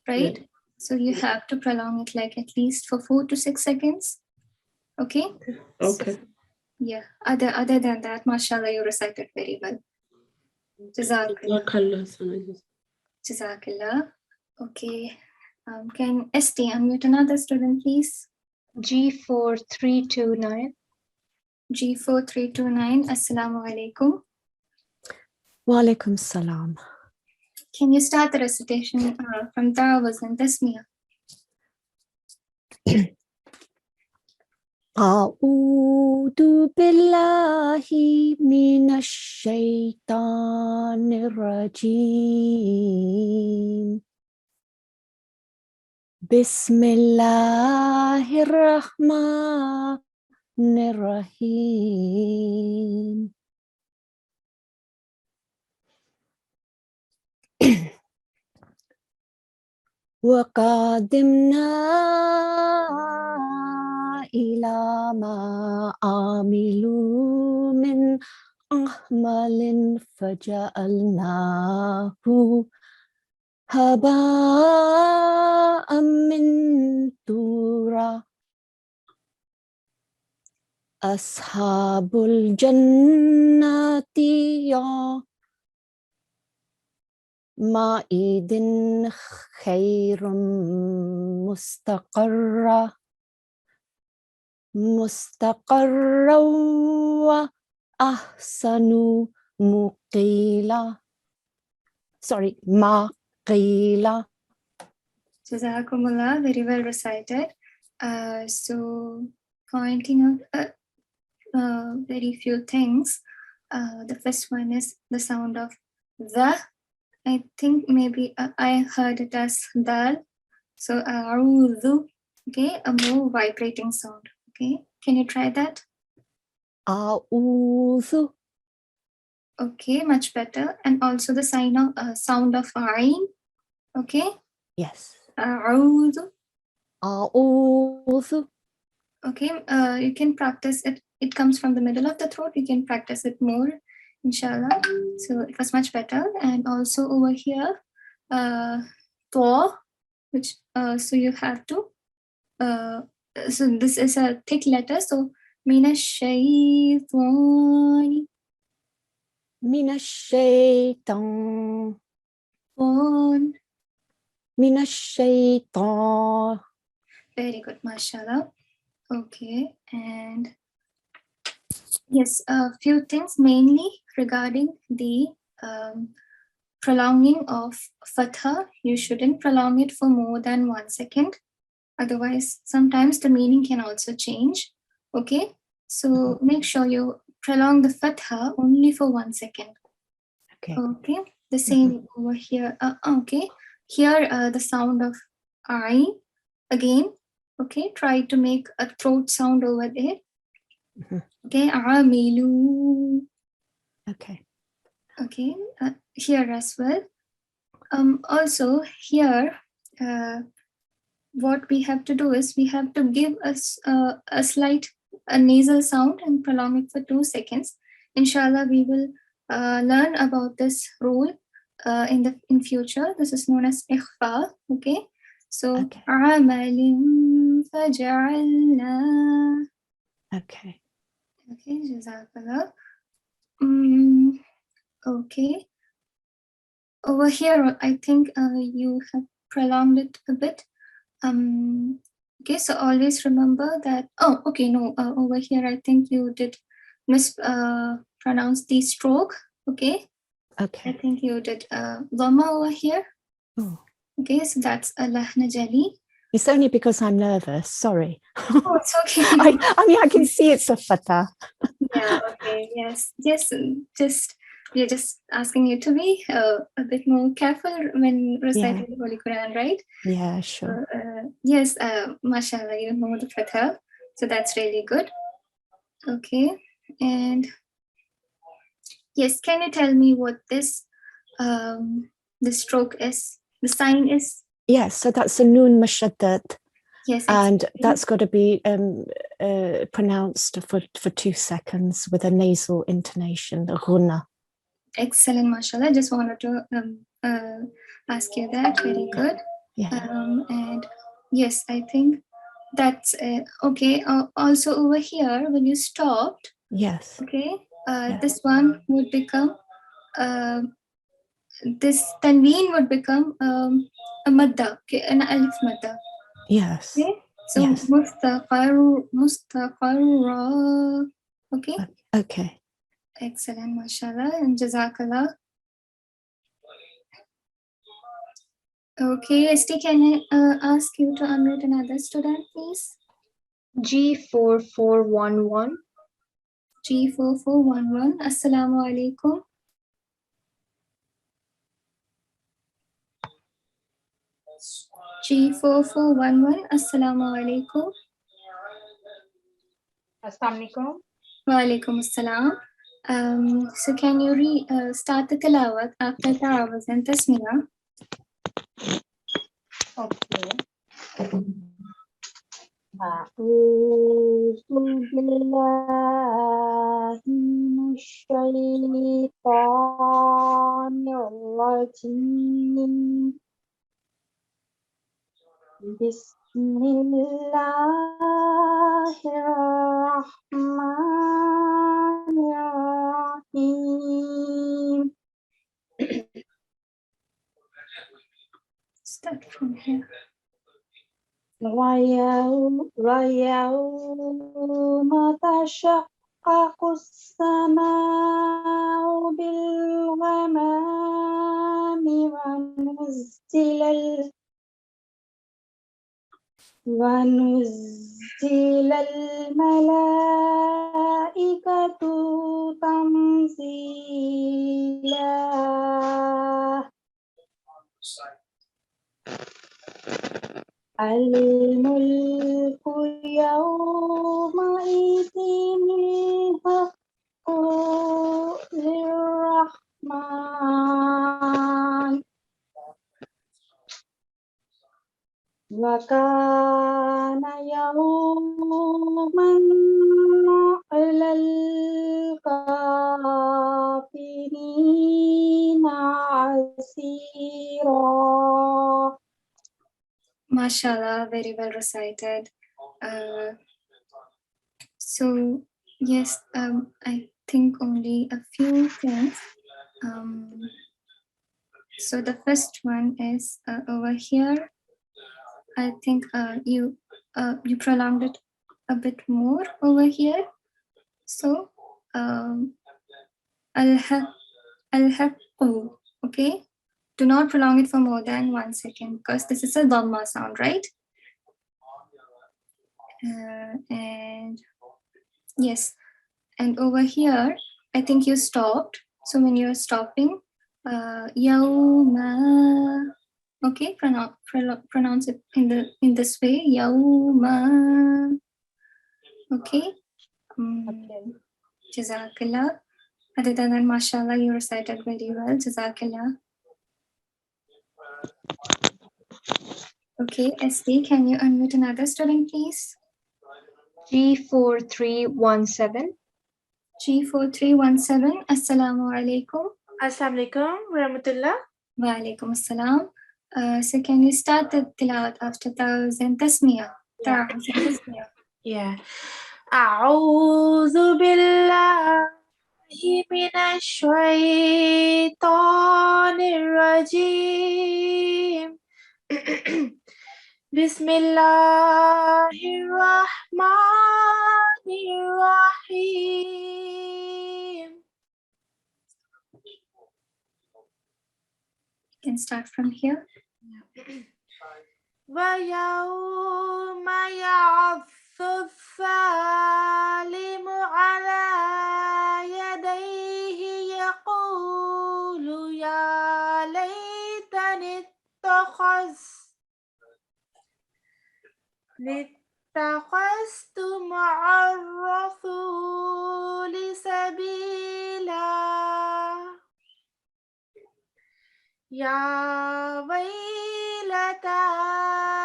[SPEAKER 2] right? Yeah. So you have to prolong it like at least for 4 to 6 seconds. Okay?
[SPEAKER 13] Okay.
[SPEAKER 2] So, yeah. Other than that, mashallah, you recited very well. Jazakallah. Jazakallah. Okay. Can ST unmute another student, please?
[SPEAKER 6] G4329.
[SPEAKER 2] G4329. Assalamu alaikum.
[SPEAKER 8] Wa alaikum salam.
[SPEAKER 2] Can you start the recitation from Ta'awuz and Tasmiyah?
[SPEAKER 8] A'udhu billahi minash shaitanir rajim. Bismillahir rahmanir rahim. وَقَدِمْنَا إِلَى مَا عَمِلُوا مِنْ عَمَلٍ فَجَعَلْنَاهُ هَبَاءً مَنْثُورًا. أَصْحَابُ الْجَنَّةِ مَعِدٍ خَيْرٌ مُسْتَقَرًّا وَأَحْسَنُ مُقِيلًا. Sorry, مَقِيلًا.
[SPEAKER 2] Jazakumullah, very well recited. So pointing out, very few things. The first one is the sound of the. I think maybe I heard it as dal. So a'udhu, okay, a more vibrating sound. Okay, can you try that?
[SPEAKER 8] A'udhu.
[SPEAKER 2] Okay, much better. And also the sound of ayn. Okay.
[SPEAKER 8] Yes.
[SPEAKER 2] A'udhu.
[SPEAKER 8] A'udhu.
[SPEAKER 2] Okay, you can practice it. It comes from the middle of the throat. You can practice it more, inshallah. So it was much better. And also over here, to, which so you have to. So this is a thick letter. So mina shaytan.
[SPEAKER 8] Mina shaitan. Mina shaitan.
[SPEAKER 2] Very good, mashallah. Okay, and yes, a few things mainly regarding the prolonging of fatha. You shouldn't prolong it for more than 1 second. Otherwise, sometimes the meaning can also change. Okay, so make sure you prolong the fatha only for 1 second. Okay, the same over here. Okay, here the sound of I again. Okay, try to make a throat sound over there. Okay, amilu.
[SPEAKER 8] Okay.
[SPEAKER 2] Okay, here as well. Also here, what we have to do is we have to give us a slight nasal sound and prolong it for 2 seconds. Inshallah, we will learn about this rule in future. This is known as ikhfa. Okay, so amalin faj'alna.
[SPEAKER 8] Okay.
[SPEAKER 2] Okay, jazakallah. Okay. Over here, I think you have prolonged it a bit. Okay, so always remember that. Oh, okay, no. Over here, I think you did mispronounce the stroke. Okay.
[SPEAKER 8] Okay.
[SPEAKER 2] I think you did dhamma over here.
[SPEAKER 8] Oh.
[SPEAKER 2] Okay, so that's a Lajna jali.
[SPEAKER 8] It's only because I'm nervous. Sorry.
[SPEAKER 2] Oh, it's okay.
[SPEAKER 8] I mean, I can see it's a fatha.
[SPEAKER 2] Yeah. Okay. Yes. Yes. We're just asking you to be a bit more careful when reciting the Holy Qur'an, right?
[SPEAKER 8] Yeah, sure.
[SPEAKER 2] Yes. Mashallah, you know the fatha, so that's really good. Okay. And yes, can you tell me what this the stroke is? The sign is?
[SPEAKER 8] Yes, so that's a noon mashaddat.
[SPEAKER 2] Yes,
[SPEAKER 8] and
[SPEAKER 2] exactly.
[SPEAKER 8] that's got to be pronounced for 2 seconds with a nasal intonation, the Gunnah.
[SPEAKER 2] Excellent, mashallah. Just wanted to ask you that. Very good.
[SPEAKER 8] Yeah.
[SPEAKER 2] And yes, I think that's okay. Also over here, when you stopped,
[SPEAKER 8] yes.
[SPEAKER 2] Okay, this one would become this tanween would become a madda, okay, an alif madda.
[SPEAKER 8] Yes.
[SPEAKER 2] Okay, so
[SPEAKER 8] yes.
[SPEAKER 2] mustaqarra. Okay.
[SPEAKER 8] Okay.
[SPEAKER 2] Excellent, mashallah, and jazakallah. Okay, ST, can I ask you to unmute another student, please?
[SPEAKER 6] G4411.
[SPEAKER 2] G4411. Assalamu alaikum. G4411. Assalamu alaikum.
[SPEAKER 14] Assalamu alaikum.
[SPEAKER 2] Wa alaikum assalam. So can you start the tilawat after ta'awuz and tasmiyah?
[SPEAKER 14] Okay.
[SPEAKER 15] أعوذ بالله من الشيطان الرجيم بسم الله الرحمن الرحيم.
[SPEAKER 2] Start from here.
[SPEAKER 15] ويوم تشقق السماء بالغمام ونزل وَنُنَزِّلَ الْمَلَائِكَةُ تَنزِيلًا الملك يومئذ الحق للرحمن وكان يوما على الكافرين عسيرا.
[SPEAKER 2] MashaAllah, very well recited. So yes, I think only a few things. So the first one is over here. I think you prolonged it a bit more over here. So al-haqqu, okay? Do not prolong it for more than 1 second because this is a dhamma sound, right? And yes, and over here, I think you stopped. So when you're stopping, yawma, okay, pronounce it in this way, yawma, okay. Jazakallah. Other than that, mashallah, you recited very well. Jazakallah. Okay, SD, can you unmute another student, please?
[SPEAKER 6] G4317.
[SPEAKER 2] G4317. Assalamu alaikum.
[SPEAKER 14] Assalamu alaikum warahmatullah.
[SPEAKER 2] Wa alaikum assalam. So can you start the tilawat after Ta'awuz Tasmiyah? Ta'awuz and Tasmiyah.
[SPEAKER 14] Yeah. أعوذ بالله من الشيطان الرجيم بسم الله الرحمن الرحيم.
[SPEAKER 2] You can start from here.
[SPEAKER 14] ويوم يعض الظالم على يديه يقول يا ليتني اتخذت مع الرسول سبيلا يا ويلتى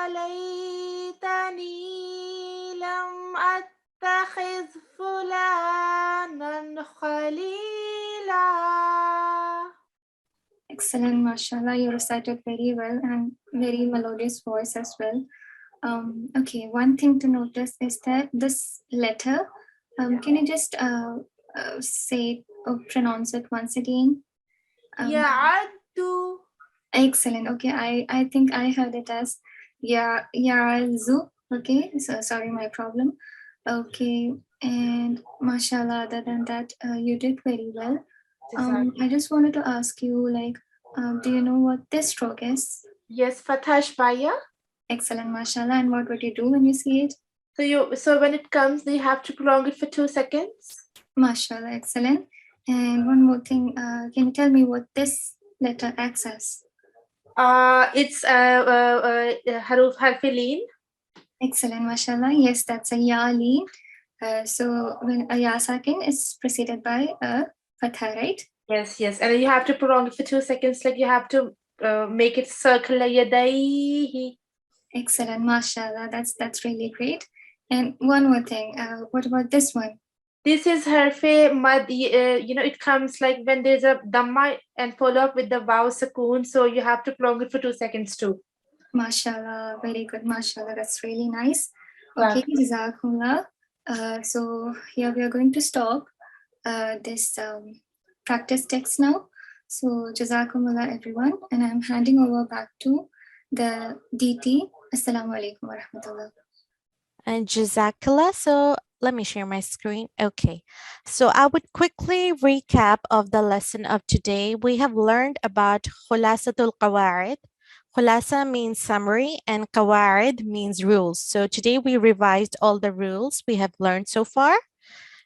[SPEAKER 14] ليتني لم أتخذ فلانا خليلا.
[SPEAKER 2] Excellent, mashallah. You recited very well and very melodious voice as well. Okay, one thing to notice is that this letter, can you just say or pronounce it once again?
[SPEAKER 14] Ya'addu.
[SPEAKER 2] Excellent. Okay, I think I heard it as Ya'azu. Okay, so sorry, my problem. Okay, and mashallah, other than that, you did very well. I just wanted to ask you, like, do you know what this stroke is?
[SPEAKER 14] Yes, Fatash Baya.
[SPEAKER 2] Excellent, mashallah. And what would you do when you see it?
[SPEAKER 14] So when it comes, you have to prolong it for 2 seconds.
[SPEAKER 2] Mashallah, excellent. And one more thing, can you tell me what this letter acts as?
[SPEAKER 14] It's haruf harfilin.
[SPEAKER 2] Excellent, mashallah. Yes, that's a ya leen. So when a ya sakin is preceded by a fatha, right?
[SPEAKER 14] Yes, and you have to prolong it for 2 seconds. Like you have to make it circular yadayhi.
[SPEAKER 2] Excellent, mashallah. That's really great. And one more thing, what about this one?
[SPEAKER 14] This is harfe mad. It comes like when there's a dhamma and follow up with the vaw sukoon. So you have to prolong it for 2 seconds too.
[SPEAKER 2] Mashallah, very good, mashallah. That's really nice. Okay, jazakumullah. So here we are going to stop this practice text now. So jazakumullah everyone, and I'm handing over back to the DT. Assalamu alaikum wa rahmatullah.
[SPEAKER 1] And jazakallah. So let me share my screen. Okay. So I would quickly recap of the lesson of today. We have learned about Khulasatul Qawaid, Khulasa means summary and qawaid means rules. So today we revised all the rules we have learned so far.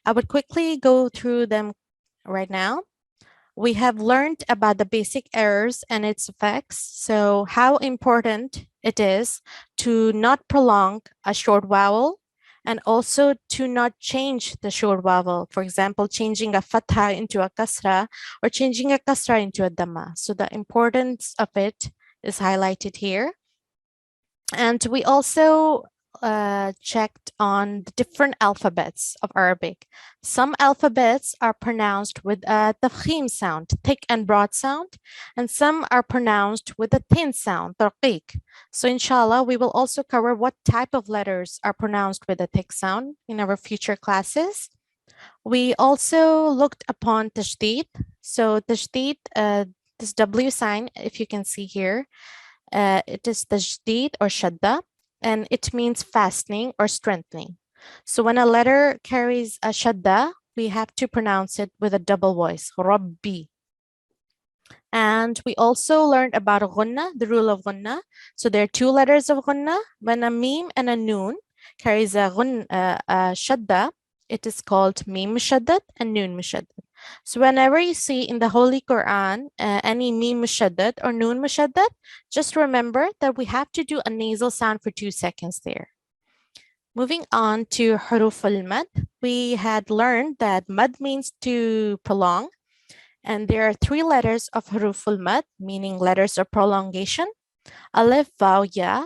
[SPEAKER 1] I would quickly go through them right now. We have learned about the basic errors and its effects. So how important it is to not prolong a short vowel and also to not change the short vowel. For example, changing a fatha into a kasra or changing a kasra into a dhamma. So the importance of it is highlighted here. And we also checked on the different alphabets of Arabic. Some alphabets are pronounced with a tafkhim sound, thick and broad sound, and some are pronounced with a thin sound, tarqiq. So inshallah, we will also cover what type of letters are pronounced with a thick sound in our future classes. We also looked upon tashdīd. So tashdīd, this W sign, if you can see here, it is tashdīd or shadda, and it means fastening or strengthening. So when a letter carries a shadda, we have to pronounce it with a double voice, Rabbi. And we also learned about Gunnah, the rule of Gunnah. So there are two letters of Gunnah. When a mim and a noon carries a shadda, it is called mim mushaddad and noon mushaddad. So whenever you see in the Holy Quran any mim mushaddad or noon mushaddad, just remember that we have to do a nasal sound for 2 seconds there. Moving on to huruf al-mad, we had learned that mad means to prolong, and there are 3 letters of huruf al-mad, meaning letters of prolongation: alif, vaw, ya,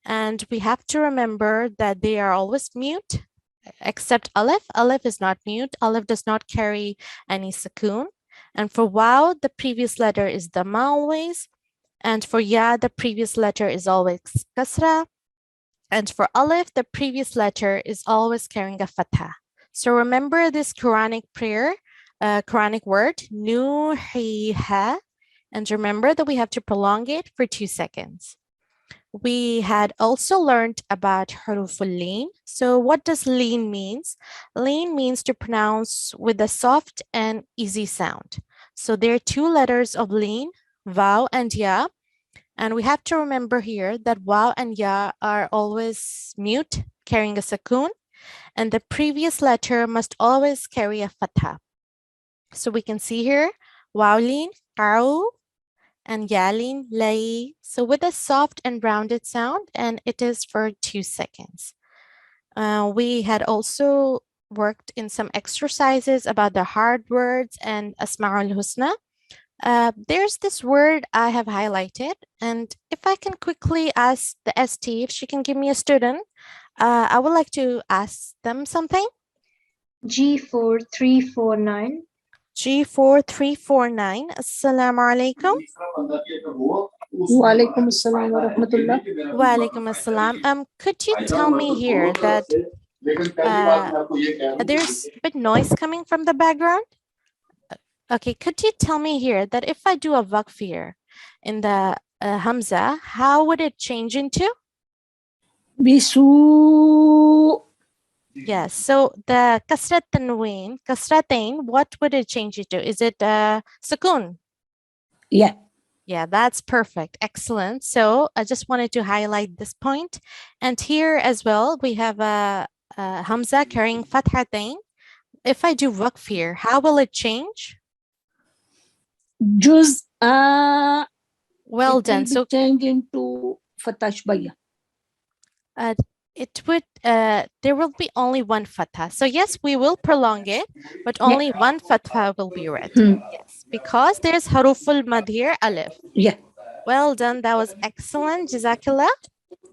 [SPEAKER 1] and we have to remember that they are always mute. Except alif. Alif is not mute. Alif does not carry any sukoon. And for waw, the previous letter is dhamma always. And for ya, the previous letter is always kasra. And for alif, the previous letter is always carrying a fatha. So remember this Quranic prayer, Quranic word, nuhiha. And remember that we have to prolong it for 2 seconds. We had also learned about huruf al-lin. So what does lin means? Lin means to pronounce with a soft and easy sound. So there are 2 letters of lin, vaw and ya. And we have to remember here that waw and ya are always mute, carrying a sukoon. And the previous letter must always carry a fatha. So we can see here, wawlin, qaw, and yalin, lay. So with a soft and rounded sound, and it is for 2 seconds. We had also worked in some exercises about the hard words and Asmaul Husna. There's this word I have highlighted, and if I can quickly ask the ST if she can give me a student, I would like to ask them something.
[SPEAKER 6] G4349.
[SPEAKER 1] G4349. Assalamu alaikum.
[SPEAKER 15] Wa alaikum assalam wa rahmatullah.
[SPEAKER 1] Wa alaikum assalam. Could you tell me here that there's a bit noise coming from the background? Okay, could you tell me here that if I do a waqf here in the hamza, how would it change into?
[SPEAKER 15] Bisu.
[SPEAKER 1] Yes, so the kasrat tanween, kasratain, what would it change it to? Is it sukoon?
[SPEAKER 15] Yeah.
[SPEAKER 1] Yeah, that's perfect. Excellent. So I just wanted to highlight this point. And here as well, we have a hamza carrying fathatain. If I do waqf here, how will it change?
[SPEAKER 15] Juz.
[SPEAKER 1] Well done. So
[SPEAKER 15] change into fatash baya.
[SPEAKER 1] it would, there will be only one fatha. So yes, we will prolong it, but only one fatha will be read. Yes, because there's haruful mad here, alif.
[SPEAKER 15] Yeah.
[SPEAKER 1] Well done. That was excellent. Jazakallah.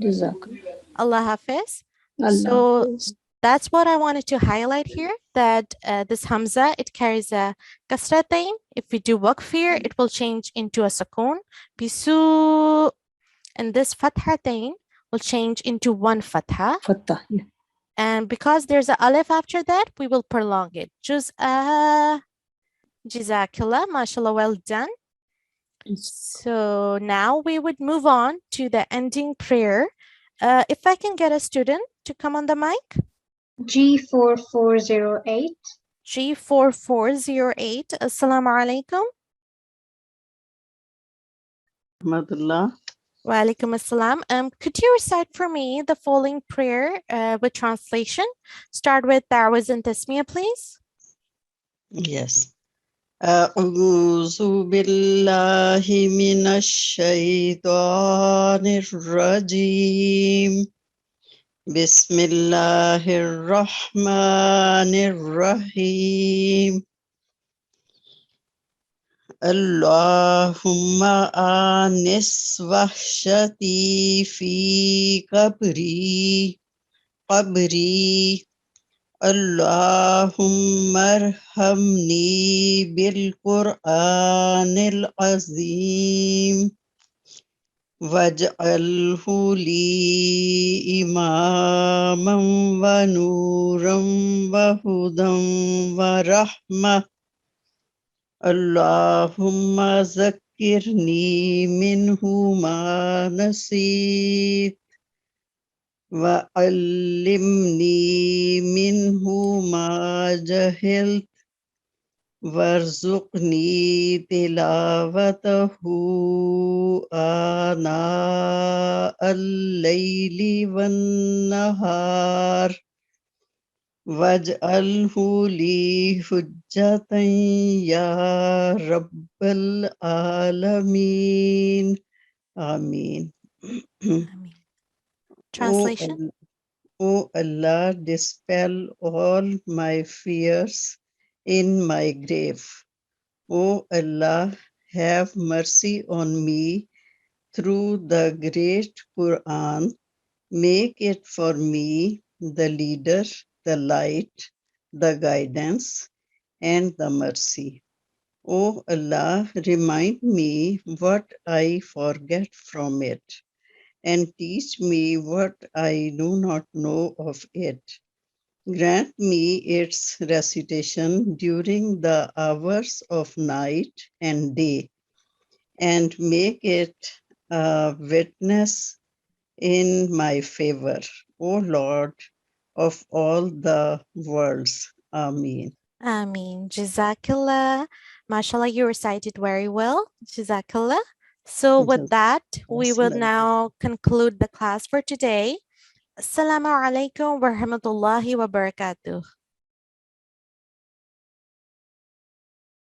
[SPEAKER 15] Jazakallah.
[SPEAKER 1] Allah Hafiz.
[SPEAKER 15] Allah
[SPEAKER 1] So
[SPEAKER 15] Hafiz.
[SPEAKER 1] that's what I wanted to highlight here, that this hamza, it carries a kasratain. If we do waqf here, it will change into a sukoon. Bisu. And this fathatain will change into one fatha.
[SPEAKER 15] Fatha, yeah.
[SPEAKER 1] And because there's an alif after that, we will prolong it. Juz'a. Jazakallah. MashaAllah. Well done. So now we would move on to the ending prayer. If I can get a student to come on the mic.
[SPEAKER 6] G4408.
[SPEAKER 1] G4408. Assalamu alaikum.
[SPEAKER 7] Rahmatullah.
[SPEAKER 1] Wa alaikum assalam. Could you recite for me the following prayer with translation? Start with Ta'awuz and Tasmiyah, please.
[SPEAKER 7] Yes. أعوذ بالله من الشيطان الرجيم بسم الله الرحمن الرحيم اللهم آنس وحشتي في قبري اللهم ارحمني بالقرآن العظيم واجعله لي إماما ونورا وهدى ورحمة اللهم ذكرني منه ما نسيت وعلمني منه ما جهلت وارزقني تلاوته آناء الليل والنهار واجعله لي حجة يا رب العالمين آمين.
[SPEAKER 1] Translation.
[SPEAKER 7] O Allah, dispel all my fears in my grave. O Allah, have mercy on me through the great Quran. Make it for me the leader, the light, the guidance, and the mercy. O Allah, remind me what I forget from it, and teach me what I do not know of it. Grant me its recitation during the hours of night and day, and make it a witness in my favor, O Lord of all the worlds. Amen.
[SPEAKER 1] Ameen. Jazakallah. MashaAllah, you recited very well. Jazakallah. So with that, we will now conclude the class for today. Assalamu alaikum wa rahmatullahi wa barakatuh.